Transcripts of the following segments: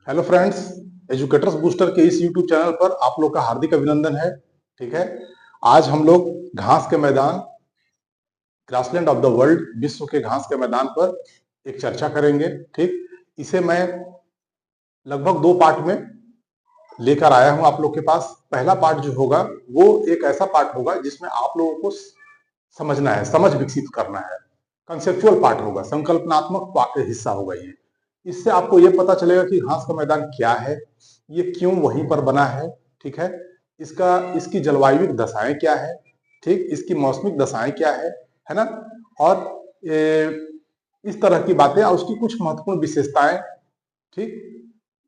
Hello friends, educators booster के इस YouTube channel पर आप लोग का हार्दिक अभिनंदन है। ठीक है, आज हम लोग घास के मैदान, ग्रासलैंड ऑफ द वर्ल्ड, विश्व के घास के मैदान पर एक चर्चा करेंगे। ठीक, इसे मैं लगभग 2 पार्ट में लेकर आया हूं आप लोग के पास। पहला पार्ट जो होगा वो एक ऐसा पार्ट होगा जिसमें आप लोगों को समझना है, समझ विकसित करना है। कंसेप्चुअल पार्ट होगा, संकल्पनात्मक हिस्सा होगा ये। इससे आपको ये पता चलेगा कि घास का मैदान क्या है, ये क्यों वहीं पर बना है। ठीक है, इसकी जलवायुविक दशाएं क्या है, ठीक, इसकी मौसमिक दशाएं क्या है ना। और इस तरह की बातें और उसकी कुछ महत्वपूर्ण विशेषताएं, ठीक,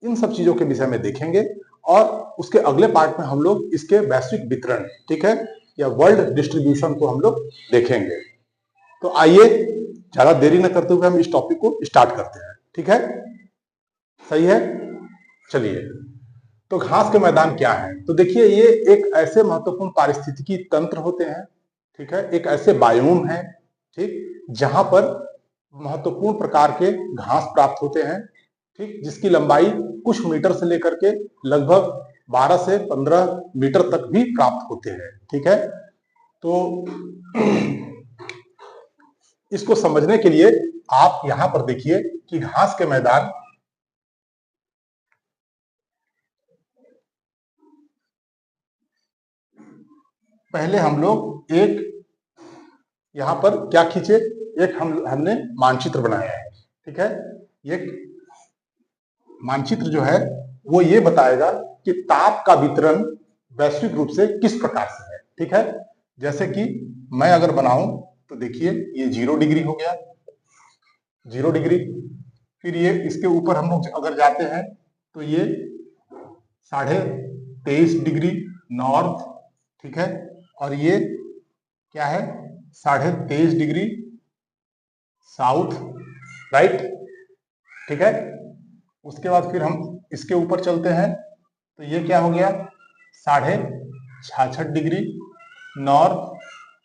इन सब चीजों के विषय में देखेंगे। और उसके अगले पार्ट में हम लोग इसके वैश्विक वितरण, ठीक है, या वर्ल्ड डिस्ट्रीब्यूशन को हम लोग देखेंगे। तो आइए ज्यादा देरी न करते हुए हम इस टॉपिक को स्टार्ट करते हैं। ठीक है, सही है, चलिए। तो घास के मैदान क्या है? तो देखिए, ये एक ऐसे महत्वपूर्ण पारिस्थितिकी तंत्र होते हैं, ठीक है, एक ऐसे बायोम है, ठीक, जहां पर महत्वपूर्ण प्रकार के घास प्राप्त होते हैं, ठीक, जिसकी लंबाई कुछ मीटर से लेकर के लगभग 12 से 15 मीटर तक भी प्राप्त होते हैं। ठीक है, तो इसको समझने के लिए आप यहां पर देखिए कि घास के मैदान, पहले हम लोग एक यहां पर क्या खींचे, एक हमने मानचित्र बनाया है। ठीक है, ये मानचित्र जो है वो ये बताएगा कि ताप का वितरण वैश्विक रूप से किस प्रकार से है। ठीक है, जैसे कि मैं अगर बनाऊं तो देखिए, ये 0 डिग्री हो गया, 0 डिग्री। फिर ये इसके ऊपर हम लोग अगर जाते हैं तो ये 23.5 डिग्री नॉर्थ, ठीक है, और ये क्या है, 23.5 डिग्री साउथ, राइट। ठीक है, उसके बाद फिर हम इसके ऊपर चलते हैं तो ये क्या हो गया, 66.5 डिग्री नॉर्थ,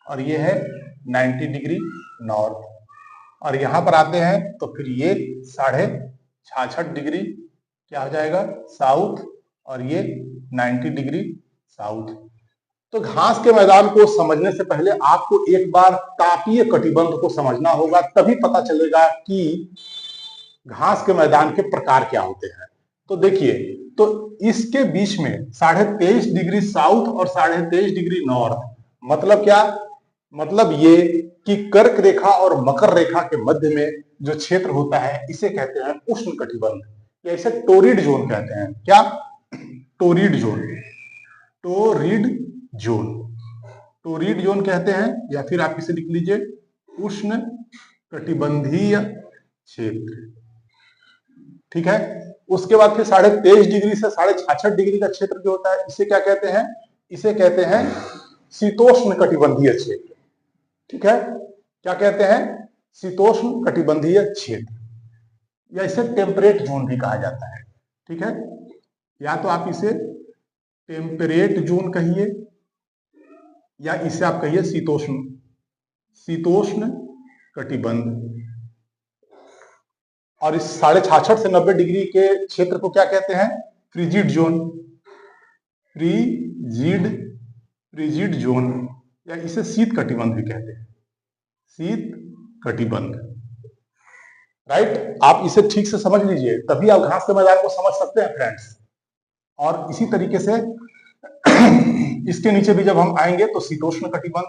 और ये है 90 डिग्री नॉर्थ। और यहां पर आते हैं तो फिर ये 66.5 डिग्री क्या हो जाएगा, साउथ, और ये 90 डिग्री साउथ। तो घास के मैदान को समझने से पहले आपको एक बार तापीय कटिबंध को समझना होगा, तभी पता चलेगा कि घास के मैदान के प्रकार क्या होते हैं। तो देखिए, तो इसके बीच में 23.5 डिग्री साउथ और 23.5 डिग्री नॉर्थ, मतलब क्या, मतलब ये कि कर्क रेखा और मकर रेखा के मध्य में जो क्षेत्र होता है इसे कहते हैं उष्ण कटिबंध, या इसे टोरिड जोन कहते हैं। क्या, torrid zone, torrid zone, torrid zone कहते हैं, या फिर आप इसे लिख लीजिए उष्ण कटिबंधीय क्षेत्र। ठीक है, उसके बाद फिर 23.5 डिग्री से 66.5 डिग्री का क्षेत्र जो होता है इसे क्या कहते हैं, इसे कहते हैं शीतोष्ण कटिबंधीय क्षेत्र। ठीक है, क्या कहते हैं, शीतोष्ण कटिबंधीय क्षेत्र, या इसे टेम्परेट जोन भी कहा जाता है। ठीक है, या तो आप इसे टेम्परेट जोन कहिए, या इसे आप कहिए शीतोष्ण, शीतोष्ण कटिबंध। और इस 66.5 से 90 डिग्री के क्षेत्र को क्या कहते हैं, frigid zone, frigid, frigid zone, या इसे शीत कटिबंध भी कहते हैं, शीत कटिबंध, राइट। आप इसे ठीक से समझ लीजिए, तभी आप घास के मैदान को समझ सकते हैं फ्रेंड्स। और इसी तरीके से इसके नीचे भी जब हम आएंगे तो शीतोष्ण कटिबंध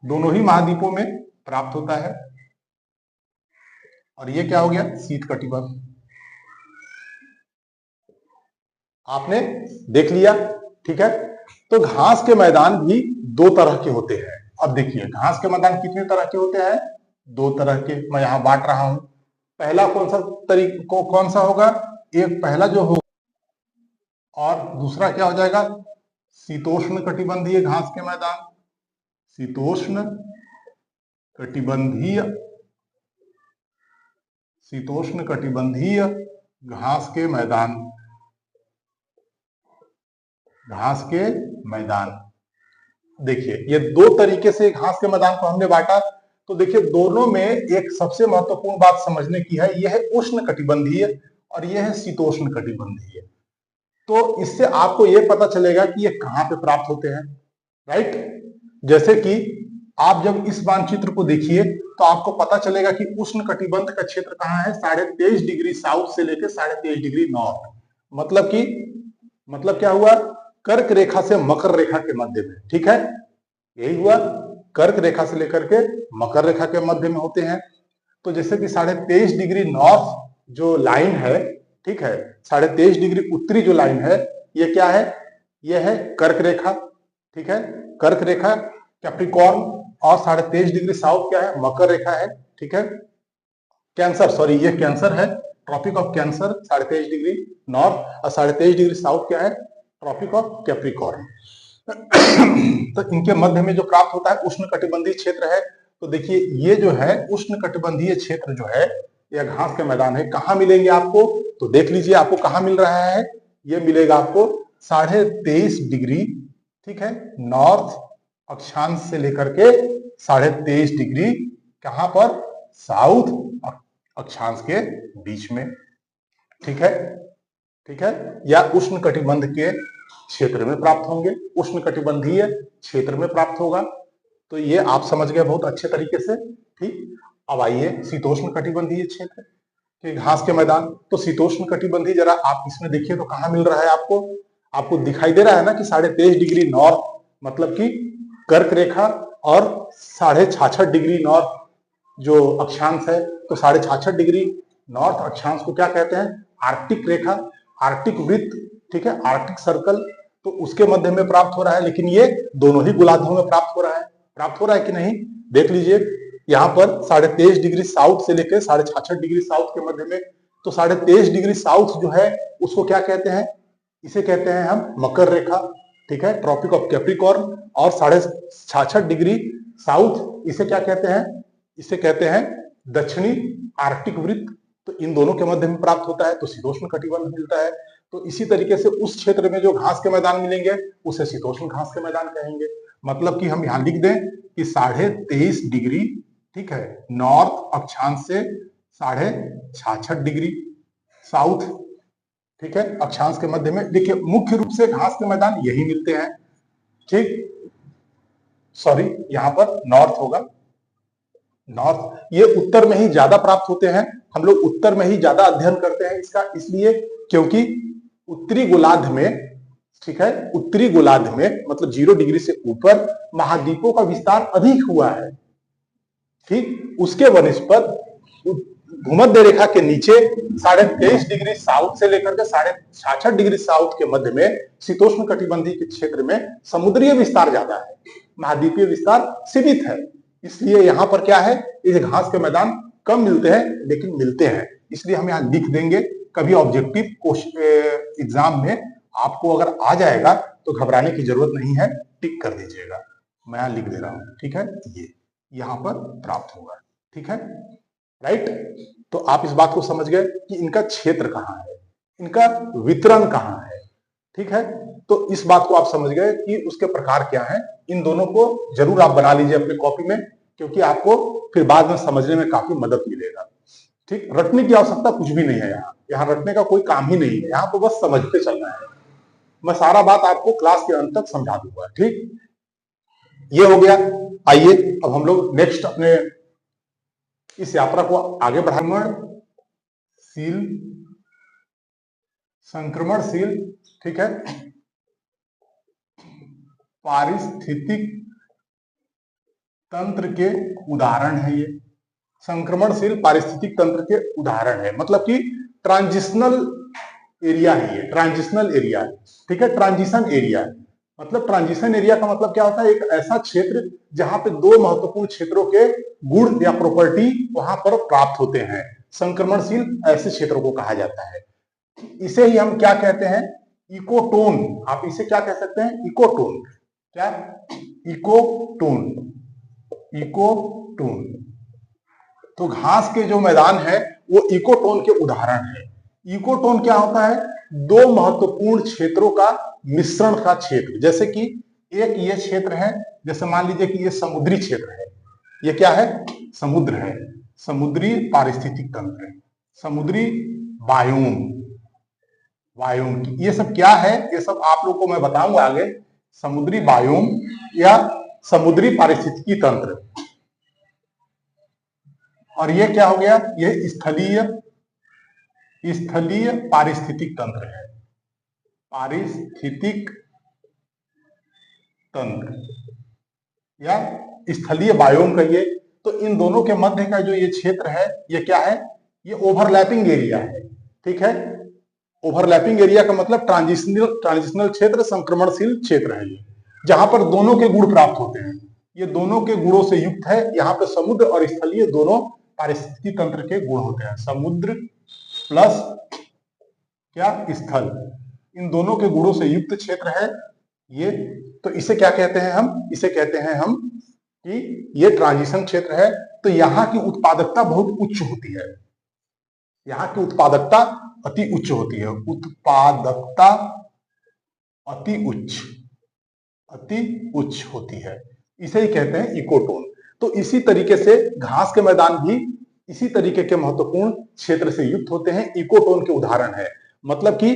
दोनों ही महाद्वीपों में प्राप्त होता है, और ये क्या हो गया, शीत कटिबंध। आपने देख लिया। ठीक है, तो घास के मैदान भी 2 तरह के होते हैं। अब देखिए, घास के मैदान कितने तरह के होते हैं, 2 तरह के मैं यहां बांट रहा हूं। पहला कौन सा होगा, एक पहला जो हो, और दूसरा क्या हो जाएगा, शीतोष्ण कटिबंधीय घास के मैदान, शीतोष्ण कटिबंधीय, शीतोष्ण कटिबंधीय घास के मैदान, घास के मैदान। देखिए, ये 2 तरीके से घास के मैदान को हमने बांटा। तो देखिए, दोनों में एक सबसे महत्वपूर्ण बात समझने की है, यह है उष्ण कटिबंधीय और ये है शीतोष्ण कटिबंधीय। तो इससे आपको ये पता चलेगा कि ये कहाँ पे प्राप्त होते हैं, राइट। जैसे कि आप जब इस मानचित्र को देखिए तो आपको पता चलेगा कि उष्ण कटिबंध का क्षेत्र कहाँ है, 23.5 डिग्री साउथ से लेकर 23.5 डिग्री नॉर्थ। मतलब क्या हुआ, कर्क रेखा से मकर रेखा के मध्य में, ठीक है, यही हुआ, कर्क रेखा से लेकर के मकर रेखा के मध्य में होते हैं। तो जैसे कि 23.5 डिग्री नॉर्थ जो लाइन है, ठीक है, 23.5 डिग्री उत्तरी जो लाइन है, ये क्या है, ये है कर्क रेखा, ठीक है, कर्क रेखा कैप्रिकॉर्न, और 23.5 डिग्री साउथ क्या है, मकर रेखा है, ठीक है, कैंसर, सॉरी ये कैंसर है, tropic of cancer 23.5 degree north, और 23.5 डिग्री साउथ क्या है, ट्रॉपिक ऑफ कैप्रिकॉर्न। तो इनके मध्य में जो प्राप्त होता है उष्ण कटिबंधीय क्षेत्र है। तो देखिए ये जो है उष्ण कटिबंधीय क्षेत्र जो है, यह घास के मैदान है। कहाँ मिलेंगे आपको, तो देख लीजिए आपको कहाँ मिल रहा है, ये मिलेगा आपको 23.5 डिग्री, ठीक है, नॉर्थ अक्षांश से लेकर के 23.5 डिग्री कहां पर, साउथ अक्षांश के बीच में, ठीक है, ठीक है, या उष्ण कटिबंध के क्षेत्र में प्राप्त होंगे, उष्ण कटिबंधीय क्षेत्र में प्राप्त होगा। तो ये आप समझ गए बहुत अच्छे तरीके से, ठीक। अब आइए शीतोष्ण कटिबंधीय क्षेत्र के घास के मैदान। तो शीतोष्ण कटिबंधीय जरा आप इसमें देखिए तो कहां मिल रहा है आपको दिखाई दे रहा है ना कि 23.5 डिग्री नॉर्थ, मतलब कि कर्क रेखा, और 66.5 डिग्री नॉर्थ जो अक्षांश है, तो 66.5 डिग्री नॉर्थ अक्षांश को क्या कहते हैं, आर्कटिक रेखा, आर्कटिक वृत्त, ठीक है, आर्कटिक सर्कल। तो उसके मध्य में प्राप्त हो रहा है, लेकिन ये दोनों ही गोलार्धों में प्राप्त हो रहा है कि नहीं, देख लीजिए यहाँ पर 23.5 डिग्री साउथ से लेकर 66.5 डिग्री साउथ के मध्य में। तो 23.5 डिग्री साउथ जो है उसको क्या कहते हैं, इसे कहते हैं हम मकर रेखा, ठीक है, ट्रॉपिक ऑफ कैप्रिकॉर्न। और 66.5 डिग्री साउथ इसे क्या कहते हैं, इसे कहते हैं दक्षिणी आर्कटिक वृत्त। तो इन दोनों के मध्य में प्राप्त होता है, तो शीतोष्ण कटिबंध मिलता है। तो इसी तरीके से उस क्षेत्र में जो घास के मैदान मिलेंगे उसे शीतोष्ण घास के मैदान कहेंगे। मतलब कि हम यहां लिख दें कि 23.5 डिग्री, ठीक है, नॉर्थ अक्षांश से 66.5 डिग्री साउथ, ठीक है, अक्षांश के मध्य में। देखिए मुख्य रूप से घास के मैदान यही मिलते हैं, ठीक, सॉरी यहां पर नॉर्थ होगा, नॉर्थ, ये उत्तर में ही ज्यादा प्राप्त होते हैं। हम लोग उत्तर में ही ज्यादा अध्ययन करते हैं इसका, इसलिए क्योंकि उत्तरी गोलार्ध में, ठीक है, उत्तरी गोलार्ध में मतलब 0 डिग्री से ऊपर महाद्वीपों का विस्तार अधिक हुआ है, ठीक। उसके वनिस्पत भूमध्य रेखा के नीचे 23.5 डिग्री साउथ से लेकर के 66.5 डिग्री साउथ के मध्य में शीतोष्ण कटिबंधीय के क्षेत्र में समुद्रीय विस्तार ज्यादा है, महाद्वीपीय विस्तार सीमित है। इसलिए यहां पर क्या है, इस घास के मैदान कम मिलते हैं, लेकिन मिलते हैं, इसलिए हम यहां लिख देंगे। कभी ऑब्जेक्टिव एग्जाम में आपको अगर आ जाएगा तो घबराने की जरूरत नहीं है, टिक कर दीजिएगा, मैं यहां लिख दे रहा हूं, ठीक है, ये यहां पर प्राप्त होगा, ठीक है, राइट। तो आप इस बात को समझ गए कि इनका क्षेत्र कहाँ है, इनका वितरण कहाँ है, ठीक है। तो इस बात को आप समझ गए कि उसके प्रकार क्या हैं। इन दोनों को जरूर आप बना लीजिए अपनी कॉपी में, क्योंकि आपको फिर बाद में समझने में काफी मदद मिलेगा, ठीक। रटने की आवश्यकता कुछ भी नहीं है, यहाँ रटने का कोई काम ही नहीं है, यहाँ तो बस समझते चलना है। मैं सारा बात आपको क्लास के अंत तक समझा दूंगा, ठीक। ये हो गया। आइए अब हम लोग नेक्स्ट अपने इस यात्रा को आगे संक्रमणशील, ठीक है, पारिस्थितिक तंत्र के उदाहरण है। ये संक्रमणशील पारिस्थितिक तंत्र के उदाहरण है, मतलब कि ट्रांजिशनल एरिया है, ये ट्रांजिशनल एरिया है, ठीक है, ट्रांजिशन एरिया है। मतलब ट्रांजिशन एरिया का मतलब क्या होता है, एक ऐसा क्षेत्र जहां पे दो महत्वपूर्ण क्षेत्रों के गुण या प्रॉपर्टी वहां पर प्राप्त होते हैं। संक्रमणशील ऐसे क्षेत्रों को कहा जाता है। इसे ही हम क्या कहते हैं, इकोटोन। आप इसे क्या कह सकते हैं, इकोटोन। क्या, इकोटोन, इकोटोन। तो घास के जो मैदान है वो इकोटोन के उदाहरण है। इकोटोन क्या होता है, दो महत्वपूर्ण क्षेत्रों का मिश्रण का क्षेत्र। जैसे कि एक ये क्षेत्र है, जैसे मान लीजिए कि ये समुद्री क्षेत्र है, ये क्या है, समुद्र है, समुद्री पारिस्थितिक तंत्र है, समुद्री बायोम, बायोम की ये सब क्या है, ये सब आप लोग को मैं बताऊंगा आगे। समुद्री बायोम या समुद्री पारिस्थितिकी तंत्र, और ये क्या हो गया, ये स्थलीय पारिस्थितिक तंत्र है, पारिस्थितिक तंत्र या स्थलीय बायोम कहिए। तो इन दोनों के मध्य का जो ये क्षेत्र है, ये क्या है, ये ओवरलैपिंग एरिया है, ठीक है। ओवरलैपिंग एरिया का मतलब ट्रांजिशनल क्षेत्र, संक्रमणशील क्षेत्र है ये, जहां पर दोनों के गुण प्राप्त होते हैं। ये दोनों के गुणों से युक्त है। यहाँ पे समुद्र और स्थलीय दोनों पारिस्थितिकी तंत्र के गुण होते हैं। समुद्र प्लस क्या, स्थल, इन दोनों के गुणों से युक्त क्षेत्र है ये। तो इसे क्या कहते हैं हम, इसे कहते हैं हम कि ये ट्रांजिशन क्षेत्र है। तो यहाँ की उत्पादकता बहुत उच्च होती है, यहाँ की उत्पादकता अति उच्च होती है, उत्पादकता अति उच्च होती है, इसे ही कहते हैं इकोटोन। तो इसी तरीके से घास के मैदान भी इसी तरीके के महत्वपूर्ण क्षेत्र से युक्त होते हैं, इकोटोन के उदाहरण है। मतलब कि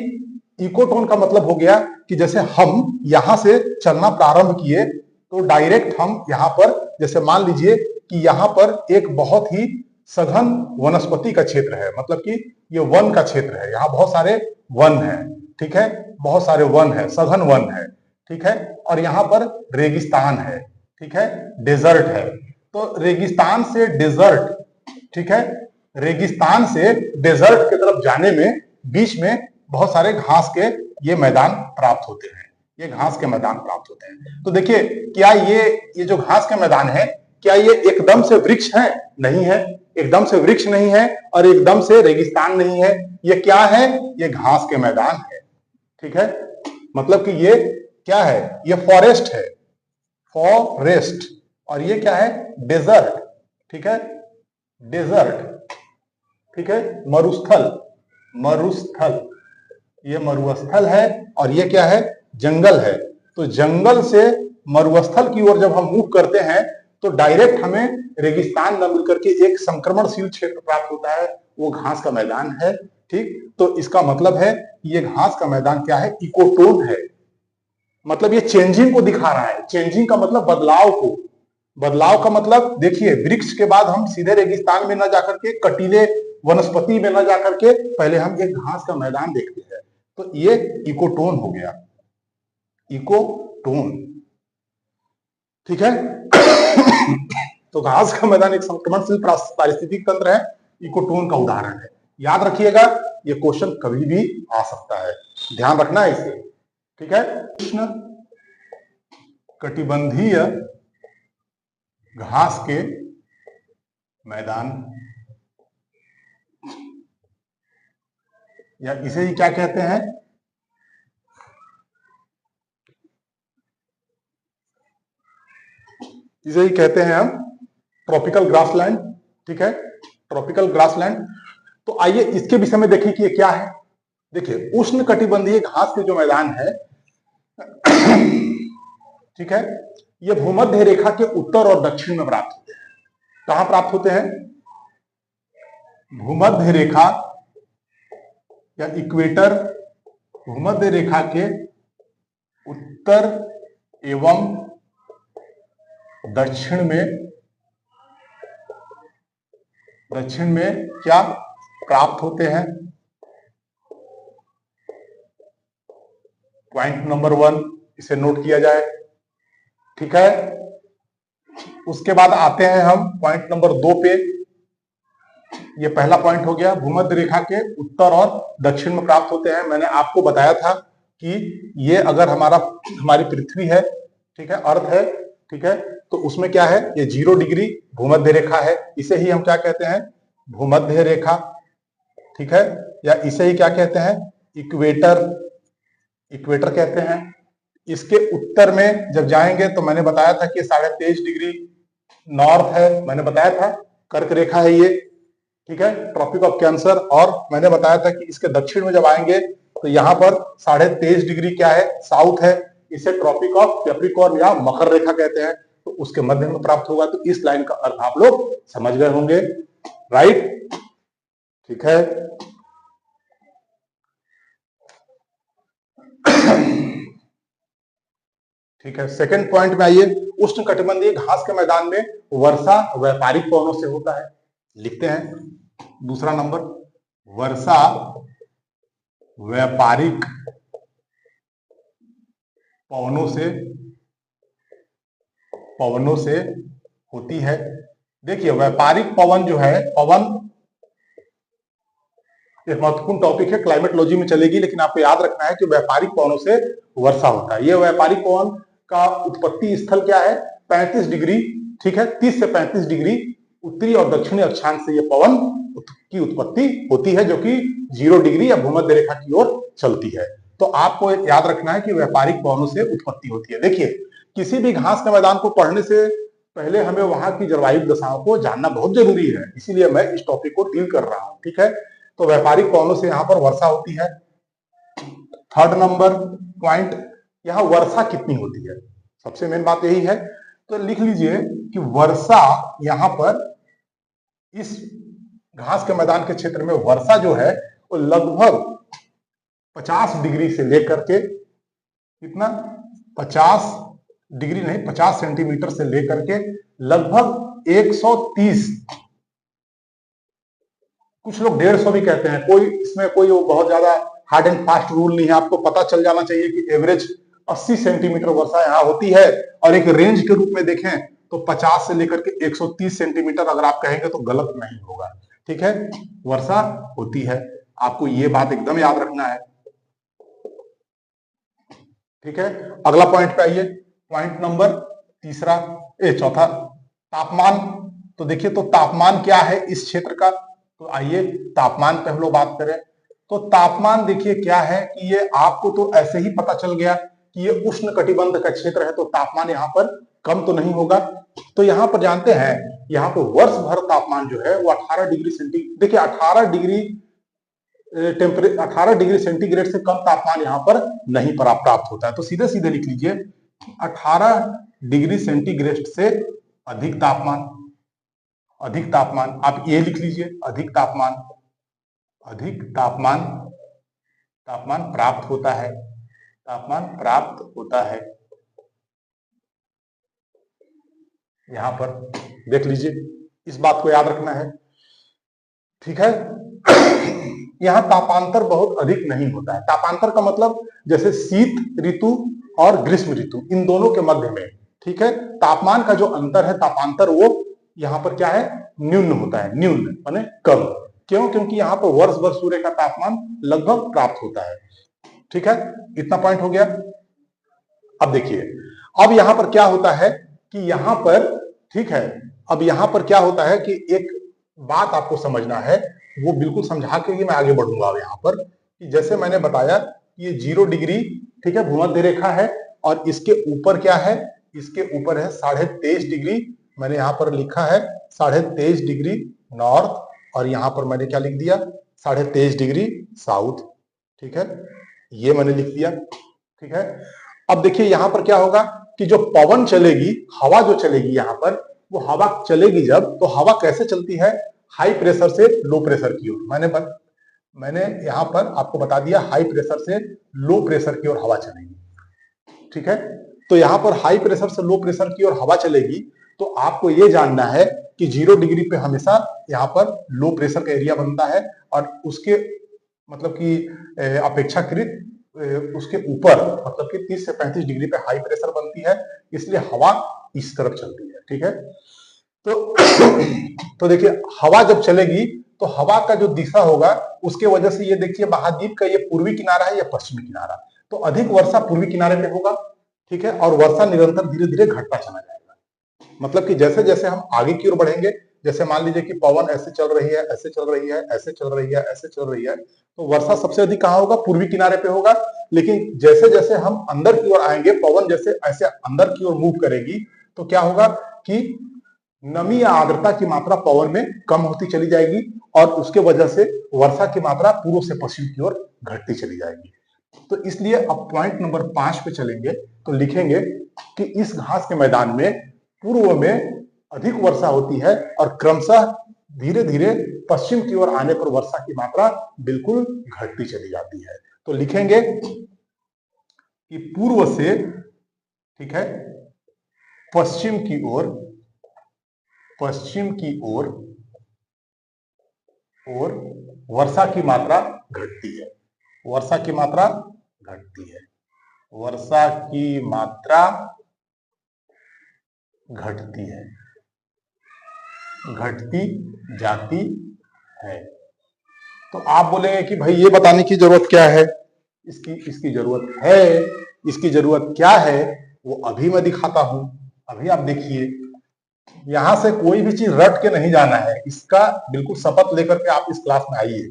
इकोटोन का मतलब हो गया कि जैसे हम यहां से चलना प्रारंभ किए तो डायरेक्ट हम यहां पर, जैसे मान लीजिए कि यहां पर एक बहुत ही सघन वनस्पति का क्षेत्र है, मतलब कि ये वन का क्षेत्र है, यहाँ बहुत सारे वन है, ठीक है, बहुत सारे वन है, सघन वन है, ठीक है। और यहाँ पर रेगिस्तान है, ठीक है, डेजर्ट है। तो रेगिस्तान से डेजर्ट, ठीक है, रेगिस्तान से डेजर्ट की तरफ जाने में बीच में बहुत सारे घास के ये मैदान प्राप्त होते हैं, ये घास के मैदान प्राप्त होते हैं। तो देखिए, क्या ये जो घास के मैदान है, क्या ये एकदम से वृक्ष है? नहीं है, एकदम से वृक्ष नहीं है, और एकदम से रेगिस्तान नहीं है। ये क्या है, ये घास के मैदान है, ठीक है। मतलब कि ये क्या है, ये फॉरेस्ट है, फॉरेस्ट। और ये क्या है, डेजर्ट, ठीक है, डेजर्ट, ठीक है, मरुस्थल, मरुस्थल, ये मरुस्थल है। और ये क्या है, जंगल है। तो जंगल से मरुस्थल की ओर जब हम मूव करते हैं तो डायरेक्ट हमें रेगिस्तान न मिलकर के एक संक्रमणशील क्षेत्र प्राप्त होता है, वो घास का मैदान है, ठीक। तो इसका मतलब है ये घास का मैदान क्या है, इकोटोन है। मतलब ये चेंजिंग को दिखा रहा है। चेंजिंग का मतलब बदलाव को, बदलाव का मतलब देखिए, वृक्ष के बाद हम सीधे रेगिस्तान में न जाकर के, कटीले वनस्पति में न जाकर के, पहले हम एक घास का मैदान देखते हैं। तो ये इकोटोन हो गया, इकोटोन, ठीक है। तो घास का मैदान एक संक्रमणशील पारिस्थितिक तंत्र है, इकोटोन का उदाहरण है। याद रखिएगा, ये क्वेश्चन कभी भी आ सकता है, ध्यान रखना है इसे, ठीक है। उष्ण कटिबंधीय घास के मैदान, या इसे ही क्या कहते हैं, इसे ही कहते हैं हम ट्रॉपिकल ग्रासलैंड, ठीक है, ट्रॉपिकल ग्रासलैंड। तो आइए इसके विषय में देखें कि ये क्या है। देखिए, उष्ण कटिबंधीय घास के जो मैदान है, ठीक है, ये भूमध्य रेखा के उत्तर और दक्षिण में प्राप्त होते हैं। कहां प्राप्त होते हैं, भूमध्य रेखा या इक्वेटर, भूमध्य रेखा के उत्तर एवं दक्षिण में क्या प्राप्त होते हैं। पॉइंट नंबर 1 इसे नोट किया जाए, ठीक है। उसके बाद आते हैं हम पॉइंट नंबर 2 पे। ये पहला पॉइंट हो गया, भूमध्य रेखा के उत्तर और दक्षिण में प्राप्त होते हैं। मैंने आपको बताया था कि ये अगर हमारी पृथ्वी है, ठीक है, अर्थ है, ठीक है, तो उसमें क्या है, ये 0 डिग्री भूमध्य रेखा है। इसे ही हम क्या कहते हैं, भूमध्य रेखा, ठीक है, या इसे ही क्या कहते हैं, इक्वेटर, इक्वेटर कहते हैं। इसके उत्तर में जब जाएंगे तो मैंने बताया था कि 23.5 डिग्री नॉर्थ है, मैंने बताया था, कर्क रेखा है ये, ठीक है, ट्रॉपिक ऑफ कैंसर। और मैंने बताया था कि इसके दक्षिण में जब आएंगे तो यहाँ पर 23.5 डिग्री क्या है, साउथ है, इसे ट्रॉपिक ऑफ कैप्रिकॉर्न या मकर रेखा कहते हैं। तो उसके मध्य में प्राप्त होगा। तो इस लाइन का अर्थ आप लोग समझ गए होंगे, राइट, ठीक है। ठीक है, सेकंड पॉइंट में आइए। उष्णकटिबंधीय घास के मैदान में वर्षा व्यापारिक पवनों से होता है। लिखते हैं दूसरा नंबर, वर्षा व्यापारिक पवनों से होती है। देखिए व्यापारिक पवन जो है, पवन एक महत्वपूर्ण टॉपिक है, क्लाइमेटोलॉजी में चलेगी, लेकिन आपको याद रखना है कि व्यापारिक पवनों से वर्षा होता है। यह व्यापारिक पवन का उत्पत्ति स्थल क्या है? 35 डिग्री, ठीक है, 30 से 35 डिग्री उत्तरी और दक्षिणी अक्षांश से यह पवन की उत्पत्ति होती है, जो कि 0 डिग्री या भूमध्य रेखा की ओर चलती है। तो आपको याद रखना है कि व्यापारिक पवनों से उत्पत्ति होती है। देखिए किसी भी घास के मैदान को पढ़ने से पहले हमें वहां की जलवायु दशाओं को जानना बहुत जरूरी है, इसीलिए मैं इस टॉपिक को डील कर रहा हूं। ठीक है, तो व्यापारिक पवनों से यहां पर वर्षा होती है। थर्ड नंबर पॉइंट, यहां वर्षा कितनी होती है, सबसे मेन बात यही है। तो लिख लीजिए कि वर्षा यहां पर इस घास के मैदान के क्षेत्र में वर्षा जो है वो लगभग 50 डिग्री से लेकर के कितना, 50 डिग्री नहीं, 50 सेंटीमीटर से लेकर के लगभग 130, कुछ लोग 150 भी कहते हैं। कोई इसमें कोई बहुत ज्यादा हार्ड एंड फास्ट रूल नहीं है, आपको पता चल जाना चाहिए कि एवरेज 80 सेंटीमीटर वर्षा यहाँ होती है। और एक रेंज के रूप में देखें तो 50 से लेकर के 130 सेंटीमीटर अगर आप कहेंगे तो गलत नहीं होगा। ठीक है, वर्षा होती है, आपको ये बात एकदम याद रखना है। ठीक है, अगला पॉइंट पे आइए, पॉइंट नंबर चौथा, तापमान। तो देखिए तो तापमान क्या है इस क्षेत्र का, तो आइए तापमान पे हम लोग बात करें। तो तापमान देखिए क्या है कि ये आपको तो ऐसे ही पता चल गया कि ये उष्ण कटिबंध का क्षेत्र है, तो तापमान यहाँ पर कम तो नहीं होगा। तो यहाँ पर जानते हैं यहाँ पर वर्ष भर तापमान जो है वो 18 डिग्री सेंटीग्रेड, देखिए 18 डिग्री सेंटीग्रेड से कम तापमान यहाँ पर नहीं प्राप्त होता है। तो सीधे सीधे लिख लीजिए 18 डिग्री सेंटीग्रेड से अधिक तापमान, आप ये लिख लीजिए अधिक तापमान प्राप्त होता है, यहां पर देख लीजिए, इस बात को याद रखना है। ठीक है, यहां तापांतर बहुत अधिक नहीं होता है। तापांतर का मतलब जैसे शीत ऋतु और ग्रीष्म ऋतु, इन दोनों के मध्य में, ठीक है, तापमान का जो अंतर है, तापांतर, वो यहाँ पर क्या है, न्यून होता है, न्यून माने कम। क्यों? क्योंकि यहाँ पर वर्ष भर सूर्य का तापमान लगभग प्राप्त होता है। ठीक है, इतना पॉइंट हो गया। अब देखिए, अब यहाँ पर क्या होता है कि यहाँ पर, ठीक है, अब यहाँ पर क्या होता है कि एक बात आपको समझना है, वो बिल्कुल समझा के ही मैं आगे बढ़ूंगा। अब यहाँ पर कि जैसे मैंने बताया ये 0 डिग्री, ठीक है, भूमध्य रेखा है, और इसके ऊपर क्या है, इसके ऊपर है 23.5 डिग्री, मैंने यहाँ पर लिखा है 23.5 डिग्री नॉर्थ, और यहाँ पर मैंने क्या लिख दिया, 23.5 डिग्री साउथ। ठीक है, ये मैंने लिख दिया। ठीक है, अब देखिए यहाँ पर क्या होगा कि जो पवन चलेगी, हवा जो चलेगी यहाँ पर, वो हवा चलेगी जब, तो हवा कैसे चलती है, हाई प्रेशर से लो प्रेशर की ओर। मैंने यहाँ पर आपको बता दिया हाई प्रेशर से लो प्रेशर की ओर हवा चलेगी। ठीक है, तो यहाँ पर हाई प्रेशर से लो प्रेशर की ओर हवा चलेगी, तो आपको ये जानना है कि 0 डिग्री पे हमेशा यहाँ पर लो प्रेशर का एरिया बनता है, और उसके मतलब कि अपेक्षाकृत उसके ऊपर मतलब कि 30 से 35 डिग्री पे हाई प्रेशर बनती है, इसलिए हवा इस तरफ चलती है। ठीक है, तो देखिए हवा जब चलेगी तो हवा का जो दिशा होगा उसके वजह से, ये देखिए महाद्वीप का ये पूर्वी किनारा है या पश्चिमी किनारा, तो अधिक वर्षा पूर्वी किनारे पे होगा। ठीक है, और वर्षा निरंतर धीरे धीरे घटता चला जाएगा। मतलब कि जैसे जैसे हम आगे की ओर बढ़ेंगे, जैसे मान लीजिए कि पवन ऐसे चल रही है, ऐसे चल रही है, ऐसे चल रही है, ऐसे चल रही है, तो वर्षा सबसे अधिक कहाँ होगा, पूर्वी किनारे पे होगा। लेकिन जैसे जैसे हम अंदर की ओर आएंगे, पवन जैसे ऐसे अंदर की ओर मूव करेगी, तो क्या होगा कि नमी या आर्द्रता की मात्रा पवन में कम होती चली जाएगी, और उसके वजह से वर्षा की मात्रा पूर्व से पश्चिम की ओर घटती चली जाएगी। तो इसलिए अब पॉइंट नंबर 5 पे चलेंगे, तो लिखेंगे कि इस घास के मैदान में पूर्व में अधिक वर्षा होती है, और क्रमशः धीरे धीरे पश्चिम की ओर आने पर वर्षा की मात्रा बिल्कुल घटती चली जाती है। तो लिखेंगे कि पूर्व से, ठीक है, पश्चिम की ओर और वर्षा की मात्रा घटती है। वर्षा की मात्रा घटती है। वर्षा की मात्रा घटती है, घटती जाती है। तो आप बोलेंगे कि भाई ये बताने की जरूरत क्या है? इसकी जरूरत है। इसकी जरूरत क्या है वो अभी मैं दिखाता हूं। अभी आप देखिए, यहां से कोई भी चीज रट के नहीं जाना है। इसका बिल्कुल शपथ लेकर के आप इस क्लास में आइए,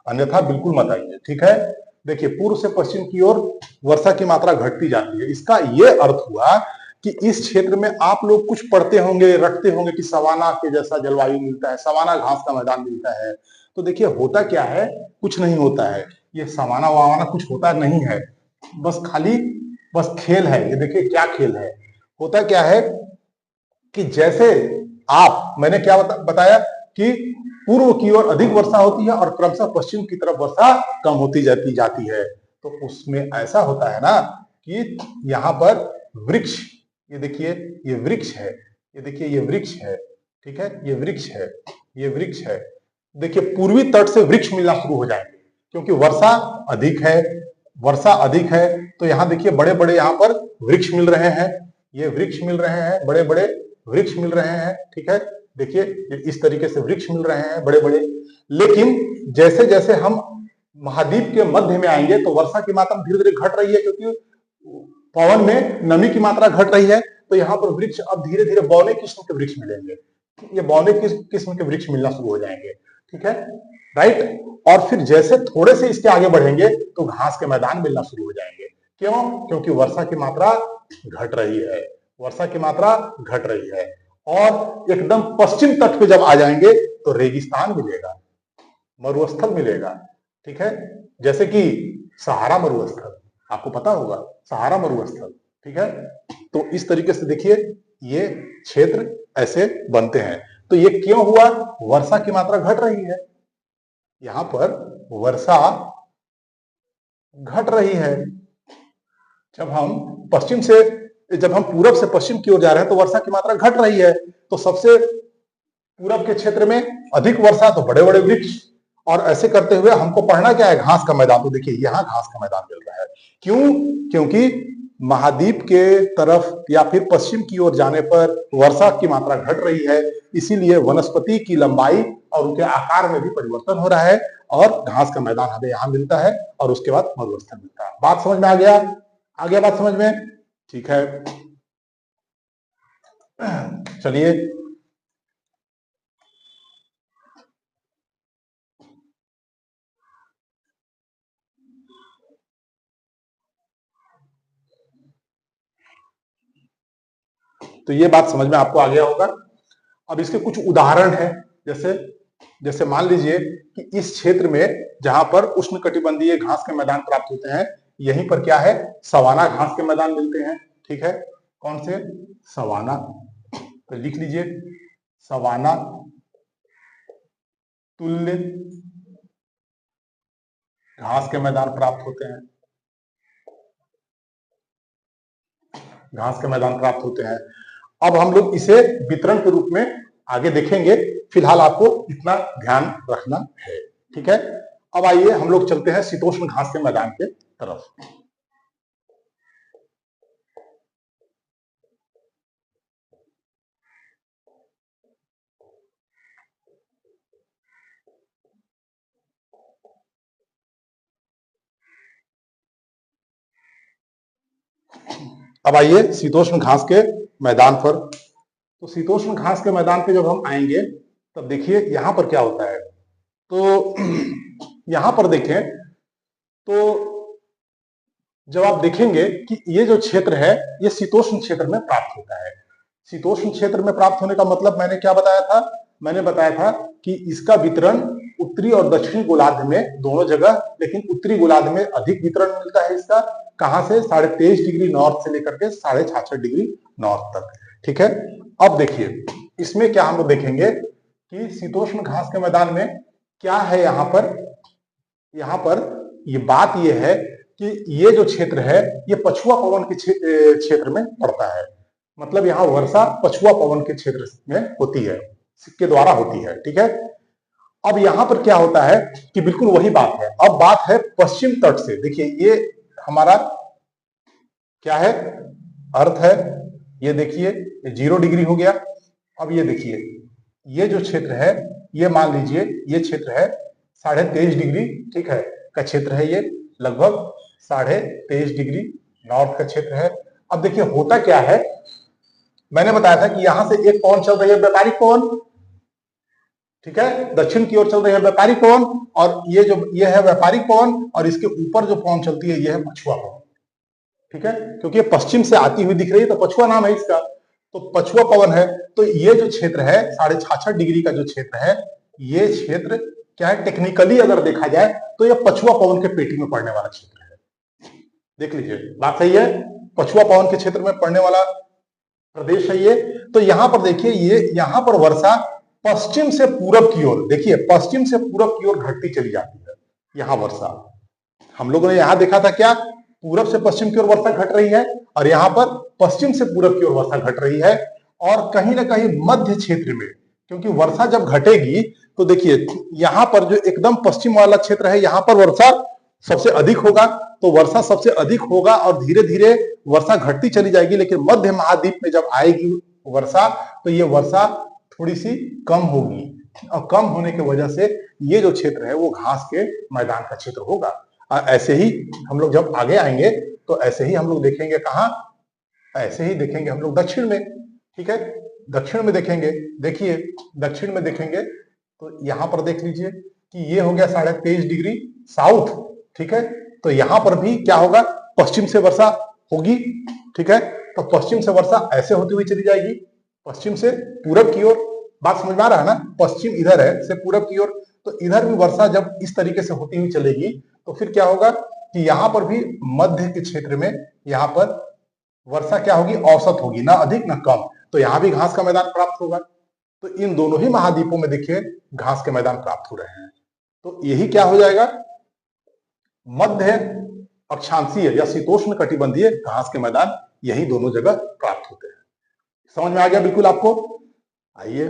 अन्यथा बिल्कुल मत आइए, ठीक है। देखिए, पूर्व से पश्चिम की ओर वर्षा की मात्रा घटती जाती है। इसका यह अर्थ हुआ कि इस क्षेत्र में आप लोग कुछ पढ़ते होंगे, रटते होंगे कि सवाना के जैसा जलवायु मिलता है, सवाना घास का मैदान मिलता है। तो देखिए, होता क्या है, कुछ नहीं होता है। ये सवाना वावाना कुछ होता नहीं है, बस खाली बस खेल है। ये देखिए क्या खेल है। होता क्या है कि जैसे मैंने क्या बताया कि पूर्व की ओर अधिक वर्षा होती है और क्रमशः पश्चिम की तरफ वर्षा कम होती जाती है। तो उसमें ऐसा होता है ना कि यहाँ पर वृक्ष, ये देखिए ये वृक्ष है, ये देखिए ये वृक्ष है, ठीक है, ये वृक्ष है, ये वृक्ष है। देखिए, पूर्वी तट से वृक्ष मिलना शुरू हो जाएंगे क्योंकि वर्षा अधिक है। वर्षा अधिक है तो यहाँ देखिए बड़े बड़े यहाँ पर वृक्ष मिल रहे हैं। ये वृक्ष मिल रहे हैं, बड़े बड़े वृक्ष मिल रहे हैं, ठीक है। देखिए इस तरीके से वृक्ष मिल रहे हैं बड़े बड़े। लेकिन जैसे जैसे हम महाद्वीप के मध्य में आएंगे तो वर्षा की मात्रा धीरे धीरे घट रही है क्योंकि पवन में नमी की मात्रा घट रही है। तो यहाँ पर वृक्ष अब धीरे धीरे बौने किस्म के वृक्ष मिलेंगे। ये बौने किस्म के वृक्ष मिलना शुरू हो जाएंगे, ठीक है, राइट। और फिर जैसे थोड़े से इसके आगे बढ़ेंगे तो घास के मैदान मिलना शुरू हो जाएंगे। क्यों? क्योंकि वर्षा की मात्रा घट रही है। वर्षा की मात्रा घट रही है। और एकदम पश्चिम तट पे जब आ जाएंगे तो रेगिस्तान मिलेगा, मरुस्थल मिलेगा, ठीक है। जैसे कि सहारा मरुस्थल, आपको पता होगा सहारा मरुस्थल, ठीक है। तो इस तरीके से देखिए ये क्षेत्र ऐसे बनते हैं। तो ये क्यों हुआ? वर्षा की मात्रा घट रही है। यहां पर वर्षा घट रही है। जब हम पूरब से पश्चिम की ओर जा रहे हैं तो वर्षा की मात्रा घट रही है। तो सबसे पूरब के क्षेत्र में अधिक वर्षा तो बड़े बड़े वृक्ष, और ऐसे करते हुए हमको पढ़ना क्या है? घास का मैदान। तो देखिए यहां घास का मैदान मिल रहा है। क्यों? क्योंकि महाद्वीप के तरफ या फिर पश्चिम की ओर जाने पर वर्षा की मात्रा घट रही है, इसीलिए वनस्पति की लंबाई और उनके आकार में भी परिवर्तन हो रहा है और घास का मैदान हमें यहाँ मिलता है और उसके बाद मरुस्थल मिलता है। बात समझ में आ गया? आ गया बात समझ में? ठीक है, चलिए तो ये बात समझ में आपको आ गया होगा। अब इसके कुछ उदाहरण हैं। जैसे मान लीजिए कि इस क्षेत्र में जहां पर उष्णकटिबंधीय घास के मैदान प्राप्त होते हैं, यहीं पर क्या है? सवाना घास के मैदान मिलते हैं, ठीक है। कौन से? सवाना। तो लिख लीजिए सवाना तुल्य घास के मैदान प्राप्त होते हैं। घास के मैदान प्राप्त होते हैं। अब हम लोग इसे वितरण के रूप में आगे देखेंगे, फिलहाल आपको इतना ध्यान रखना है, ठीक है। अब आइए हम लोग चलते हैं शीतोष्ण घास के मैदान के तरफ। अब आइए शीतोष्ण घास के मैदान पर। तो शीतोष्ण घास के मैदान पे जब हम आएंगे तब देखिए यहां पर क्या होता है। तो यहां पर देखें तो जब आप देखेंगे कि ये जो क्षेत्र है ये शीतोष्ण क्षेत्र में प्राप्त होता है। शीतोष्ण क्षेत्र में प्राप्त होने का मतलब मैंने क्या बताया था? मैंने बताया था कि इसका वितरण उत्तरी और दक्षिणी गोलार्ध में दोनों जगह, लेकिन उत्तरी गोलार्ध में अधिक वितरण मिलता है इसका। कहां से? 23.5 डिग्री नॉर्थ से लेकर के 66.5 डिग्री नॉर्थ तक, ठीक है। अब देखिए इसमें क्या हम लोग देखेंगे कि शीतोष्ण घास के मैदान में क्या है। यहाँ पर ये बात ये है कि ये जो क्षेत्र है ये पछुआ पवन के क्षेत्र में पड़ता है। मतलब यहाँ वर्षा पछुआ पवन के क्षेत्र में होती है, के द्वारा होती है। ठीक है, अब यहां पर क्या होता है कि बिल्कुल वही बात है। अब बात है पश्चिम तट से। देखिए ये हमारा क्या है, अर्थ है। ये देखिए 0 डिग्री हो गया। अब ये देखिए ये जो क्षेत्र है ये मान लीजिए ये क्षेत्र है 23.5 डिग्री, ठीक है, का क्षेत्र है ये, लगभग 23.5 डिग्री नॉर्थ का क्षेत्र है। अब देखिए होता क्या है, मैंने बताया था कि यहां से एक पवन चल रही है व्यापारिक पवन, ठीक है, दक्षिण की ओर चल रही है व्यापारिक पवन, और ये है व्यापारिक पवन, और इसके ऊपर जो पवन चलती है ये है पछुआ पवन। ठीक है, क्योंकि ये पश्चिम से आती हुई दिख रही है तो पछुआ नाम है इसका, तो पछुआ पवन है। तो ये जो क्षेत्र है 66.5 डिग्री का जो क्षेत्र है, ये क्षेत्र क्या है, टेक्निकली अगर देखा जाए तो ये पछुआ पवन के पेटी में पड़ने वाला क्षेत्र है। देख लीजिए, बात सही है, पछुआ पवन के क्षेत्र में पड़ने वाला प्रदेश है ये। तो यहां पर देखिए ये यहां पर वर्षा पश्चिम से पूरब की ओर, देखिए पश्चिम से पूरब की ओर घटती चली जाती है। यहां वर्षा हम लोगों ने यहां देखा था क्या, पूरब से पश्चिम की ओर वर्षा घट रही है, और यहां पर पश्चिम से पूरब की ओर वर्षा घट रही है। और कहीं ना कहीं मध्य क्षेत्र में, क्योंकि वर्षा जब घटेगी तो देखिए यहां पर जो एकदम पश्चिम वाला क्षेत्र है यहां पर वर्षा सबसे अधिक होगा, तो वर्षा सबसे अधिक होगा और धीरे धीरे वर्षा घटती चली जाएगी। लेकिन मध्य महाद्वीप में जब आएगी वर्षा तो ये वर्षा थोड़ी सी कम होगी, और कम होने की वजह से ये जो क्षेत्र है वो घास के मैदान का क्षेत्र होगा। ऐसे ही हम लोग जब आगे आएंगे तो ऐसे ही हम लोग देखेंगे, कहाँ, ऐसे ही देखेंगे हम लोग दक्षिण में। ठीक है, दक्षिण में देखेंगे, देखिए दक्षिण में देखेंगे तो यहां पर देख लीजिए कि ये हो गया 23.5 डिग्री साउथ। ठीक है, तो यहां पर भी क्या होगा, पश्चिम से वर्षा होगी। ठीक है, तो पश्चिम से वर्षा ऐसे होती हुई चली जाएगी, पश्चिम से पूरब की ओर। बात समझ में आ रहा है ना, पश्चिम इधर है से पूरब की ओर, तो इधर भी वर्षा जब इस तरीके से होती हुई चलेगी तो फिर क्या होगा कि यहां पर भी मध्य के क्षेत्र में यहां पर वर्षा क्या होगी, औसत होगी, ना अधिक ना कम। तो यहां भी घास का मैदान प्राप्त होगा। तो इन दोनों ही महाद्वीपों में देखिए घास के मैदान प्राप्त हो रहे हैं। तो यही क्या हो जाएगा, मध्य अक्षांशीय या शीतोष्ण कटिबंधीय घास के मैदान, यही दोनों जगह प्राप्त होते हैं। समझ में आ गया बिल्कुल आपको? आइए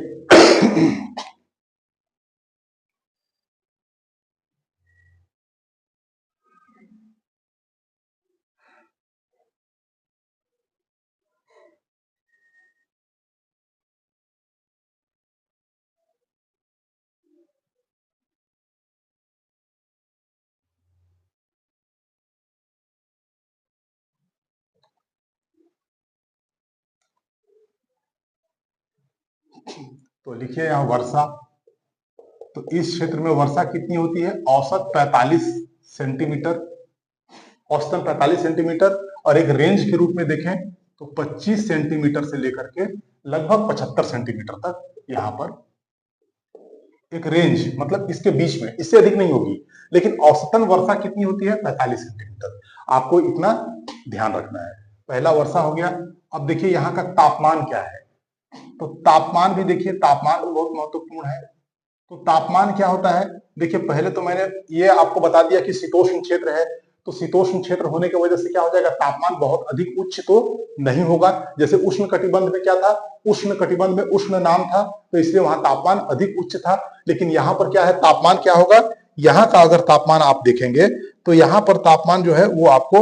तो लिखिए यहां वर्षा, तो इस क्षेत्र में वर्षा कितनी होती है, औसत 45 सेंटीमीटर, औसतन 45 सेंटीमीटर, और एक रेंज के रूप में देखें तो 25 सेंटीमीटर से लेकर के लगभग 75 सेंटीमीटर तक यहाँ पर एक रेंज, मतलब इसके बीच में, इससे अधिक नहीं होगी। लेकिन औसतन वर्षा कितनी होती है, 45 सेंटीमीटर। आपको इतना ध्यान रखना है। पहला वर्षा हो गया। अब देखिए यहाँ का तापमान क्या है, तो तापमान भी देखिए, तापमान भी बहुत महत्वपूर्ण है। तो तापमान क्या होता है, देखिए पहले तो मैंने ये आपको बता दिया कि शीतोष्ण क्षेत्र है, तो शीतोष्ण क्षेत्र होने की वजह से क्या हो जाएगा, तापमान बहुत अधिक उच्च तो नहीं होगा। जैसे उष्ण कटिबंध में क्या था, उष्ण कटिबंध में उष्ण नाम था, तो इसलिए वहां तापमान अधिक उच्च था। लेकिन यहाँ पर क्या है, तापमान क्या होगा, यहाँ का अगर तापमान आप देखेंगे तो यहाँ पर तापमान जो है वो आपको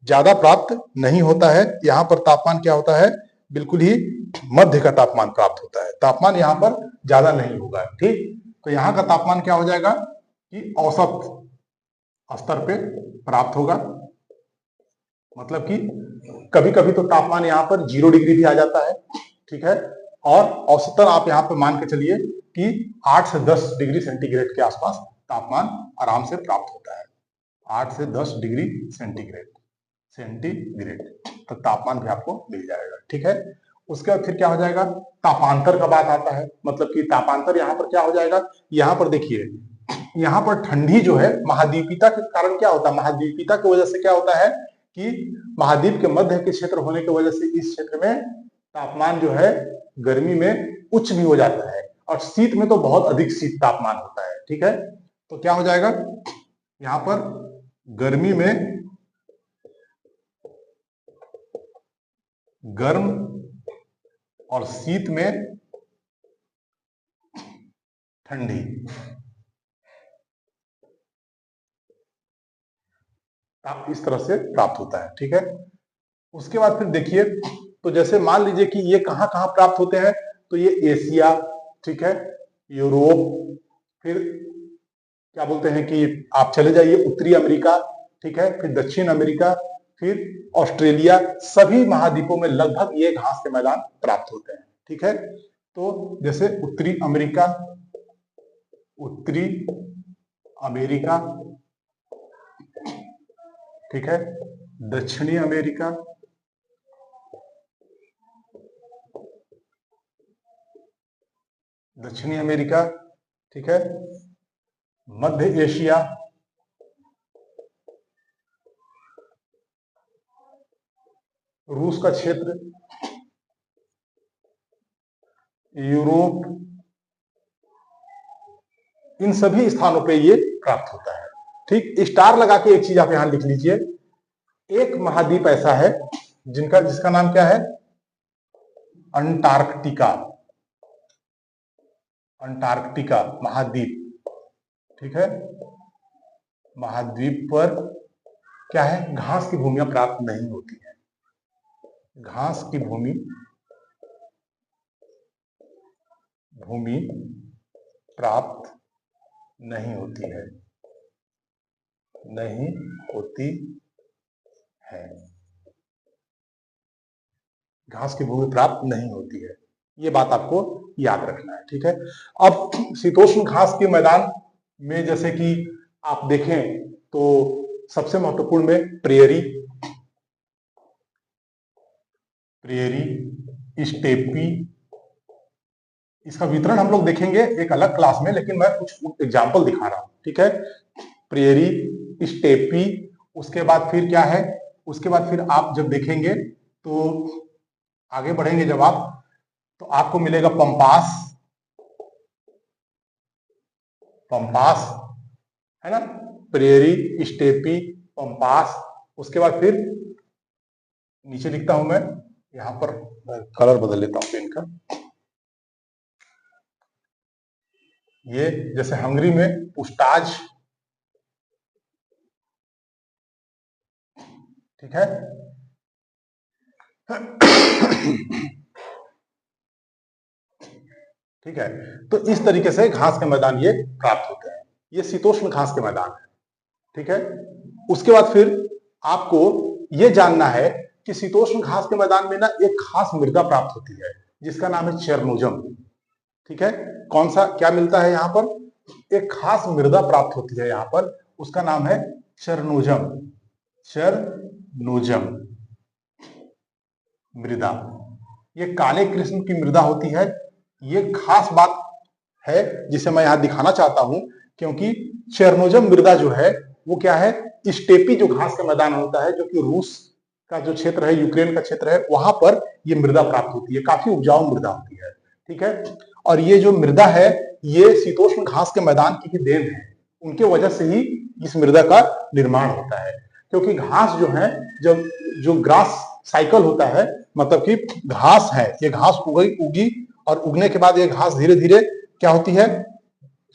ज्यादा प्राप्त नहीं होता है। यहाँ पर तापमान क्या होता है, बिल्कुल ही मध्य का तापमान प्राप्त होता है। तापमान यहाँ पर ज्यादा नहीं होगा। ठीक, तो यहाँ का तापमान क्या हो जाएगा कि औसत स्तर पे प्राप्त होगा। मतलब कि कभी कभी तो तापमान यहाँ पर 0 डिग्री भी आ जाता है। ठीक है, और औसतन आप यहाँ पे मान के चलिए कि 8 से 10 डिग्री सेंटीग्रेड के आसपास तापमान आराम से प्राप्त होता है। 8 से 10 डिग्री सेंटीग्रेड तक तापमान भी आपको मिल जाएगा। ठीक है, उसके बाद फिर क्या हो जाएगा, तापांतर का बात आता है। मतलब कि तापांतर यहाँ पर क्या हो जाएगा, यहाँ पर देखिए यहाँ पर ठंडी जो है महाद्वीपीयता के कारण क्या होता है, महाद्वीपीयता की वजह से क्या होता है कि महाद्वीप के मध्य के क्षेत्र होने की वजह से इस क्षेत्र में तापमान जो है गर्मी में उच्च भी हो जाता है, और शीत में तो बहुत अधिक शीत तापमान होता है। ठीक है, तो क्या हो जाएगा, यहाँ पर गर्मी में गर्म और शीत में ठंडी। इस तरह से प्राप्त होता है, ठीक है। उसके बाद फिर देखिए, तो जैसे मान लीजिए कि ये कहां कहां प्राप्त होते हैं, तो ये एशिया, ठीक है, यूरोप, फिर क्या बोलते हैं कि आप चले जाइए उत्तरी अमेरिका, ठीक है, फिर दक्षिण अमेरिका, फिर ऑस्ट्रेलिया, सभी महाद्वीपों में लगभग ये घास के मैदान प्राप्त होते हैं, ठीक है। तो जैसे उत्तरी अमेरिका, ठीक है, दक्षिणी अमेरिका, ठीक है, मध्य एशिया, रूस का क्षेत्र, यूरोप, इन सभी स्थानों पे ये प्राप्त होता है, ठीक। स्टार लगा के एक चीज आप यहां लिख लीजिए, एक महाद्वीप ऐसा है जिसका नाम क्या है, अंटार्कटिका महाद्वीप, ठीक है। महाद्वीप पर क्या है, घास की भूमियां प्राप्त नहीं होती है, घास की भूमि प्राप्त नहीं होती है, घास की भूमि प्राप्त नहीं होती है, ये बात आपको याद रखना है, ठीक है। अब शीतोष्ण घास के मैदान में जैसे कि आप देखें तो सबसे महत्वपूर्ण में प्रेयरी, स्टेपी, इसका वितरण हम लोग देखेंगे एक अलग क्लास में, लेकिन मैं कुछ एग्जाम्पल दिखा रहा हूं, ठीक है। प्रेयरी, स्टेपी, उसके बाद फिर क्या है, उसके बाद फिर आप जब देखेंगे तो आगे बढ़ेंगे जब आप, तो आपको मिलेगा पंपास, है ना, प्रेयरी, स्टेपी, पंपास। उसके बाद फिर नीचे लिखता हूं मैं, यहां पर कलर बदल लेता हूं पेन का, ये जैसे हंगरी में पुस्ताज, ठीक है। ठीक है, तो इस तरीके से घास के मैदान ये प्राप्त होते हैं, ये शीतोष्ण घास के मैदान है, ठीक है। उसके बाद फिर आपको ये जानना है कि शीतोष्ण घास के मैदान में ना एक खास मृदा प्राप्त होती है जिसका नाम है चेरनोजम, ठीक है। कौन सा क्या मिलता है यहाँ पर, एक खास मृदा प्राप्त होती है यहाँ पर, उसका नाम है चेरनोजम मृदा। ये काले कृष्ण की मृदा होती है, ये खास बात है जिसे मैं यहां दिखाना चाहता हूं, क्योंकि चेरनोजम मृदा जो है वो क्या है, स्टेपी जो घास का मैदान होता है, जो कि रूस का जो क्षेत्र है, यूक्रेन का क्षेत्र है, वहां पर ये मृदा प्राप्त होती है, काफी उपजाऊ मृदा होती है, ठीक है। और ये जो मृदा है, ये शीतोष्ण घास के मैदान की ही देन है, उनके वजह से ही इस मृदा का निर्माण होता है, क्योंकि घास जो है, जब जो ग्रास साइकिल होता है, मतलब कि घास है, ये घास उगी और उगने के बाद ये घास धीरे धीरे क्या होती है,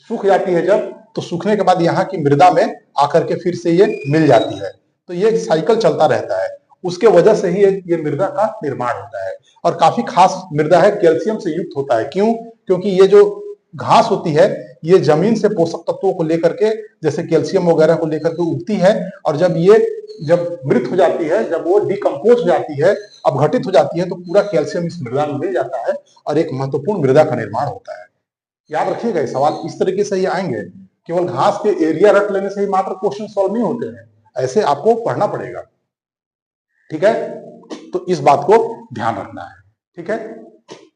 सूख जाती है, जब तो सूखने के बाद यहाँ की मृदा में आकर के फिर से ये मिल जाती है, तो ये साइकिल चलता रहता है, उसके वजह से ही ये मृदा का निर्माण होता है। और काफी खास मृदा है, कैल्शियम से युक्त होता है, क्यों, क्योंकि ये जो घास होती है ये जमीन से पोषक तत्वों को लेकर के, जैसे कैल्शियम वगैरह को लेकर के उगती है, और जब मृत हो जाती है, जब वो डिकम्पोज हो जाती है, अपघटित हो जाती है, तो पूरा कैल्शियम इस मृदा में मिल जाता है और एक महत्वपूर्ण मृदा का निर्माण होता है। याद रखिएगा, ये सवाल इस तरीके से ही आएंगे, केवल घास के एरिया रट लेने से ही मात्र क्वेश्चन सॉल्व नहीं होते हैं, ऐसे आपको पढ़ना पड़ेगा, ठीक है। तो इस बात को ध्यान रखना है, ठीक है।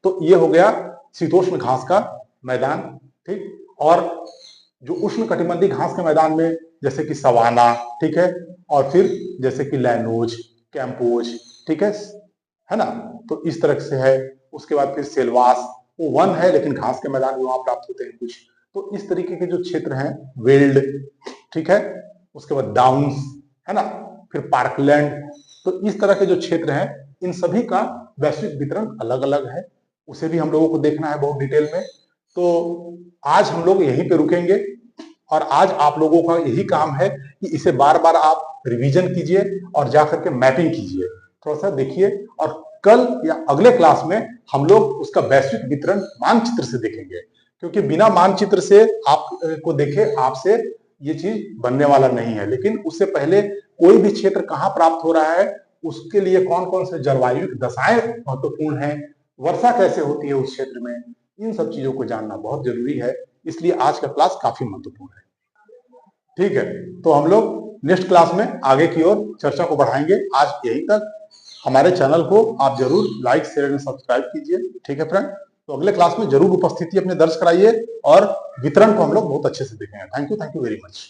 तो ये हो गया शीतोष्ण घास का मैदान, ठीक। और जो उष्ण कटिबंधीय घास के मैदान में जैसे कि सवाना, ठीक है, और फिर जैसे कि लैनोज, कैंपोज, ठीक है ना, तो इस तरह से है। उसके बाद फिर सेलवास, वो वन है लेकिन घास के मैदान भी वहां प्राप्त होते हैं कुछ, तो इस तरीके के जो क्षेत्र हैं, वेल्ड, ठीक है, उसके बाद डाउन्स, है ना, फिर पार्कलैंड, तो इस तरह के जो क्षेत्र हैं, इन सभी का वैश्विक वितरण अलग अलग है, उसे भी हम लोगों को देखना है बहुत डिटेल में। तो आज हम लोग यहीं पे रुकेंगे और आज आप लोगों का यही काम है कि इसे बार बार आप रिवीजन कीजिए और जाकर के मैपिंग कीजिए, थोड़ा सा देखिए, और कल या अगले क्लास में हम लोग उसका वैश्विक वितरण मानचित्र से देखेंगे, क्योंकि बिना मानचित्र से आपको देखे आपसे ये चीज बनने वाला नहीं है। लेकिन उससे पहले कोई भी क्षेत्र कहाँ प्राप्त हो रहा है, उसके लिए कौन कौन से जलवायु दशाएं महत्वपूर्ण है, वर्षा कैसे होती है उस क्षेत्र में, इन सब चीजों को जानना बहुत जरूरी है। इसलिए आज का क्लास काफी महत्वपूर्ण है। ठीक है, तो हम लोग नेक्स्ट क्लास में आगे की ओर चर्चा को बढ़ाएंगे। आज यहीं तक। हमारे चैनल को आप जरूर लाइक शेयर एंड सब्सक्राइब कीजिए। ठीक है फ्रेंड, तो अगले क्लास में जरूर उपस्थिति अपने दर्ज कराइए और वितरण को हम लोग बहुत अच्छे से देखेंगे। Thank you very much.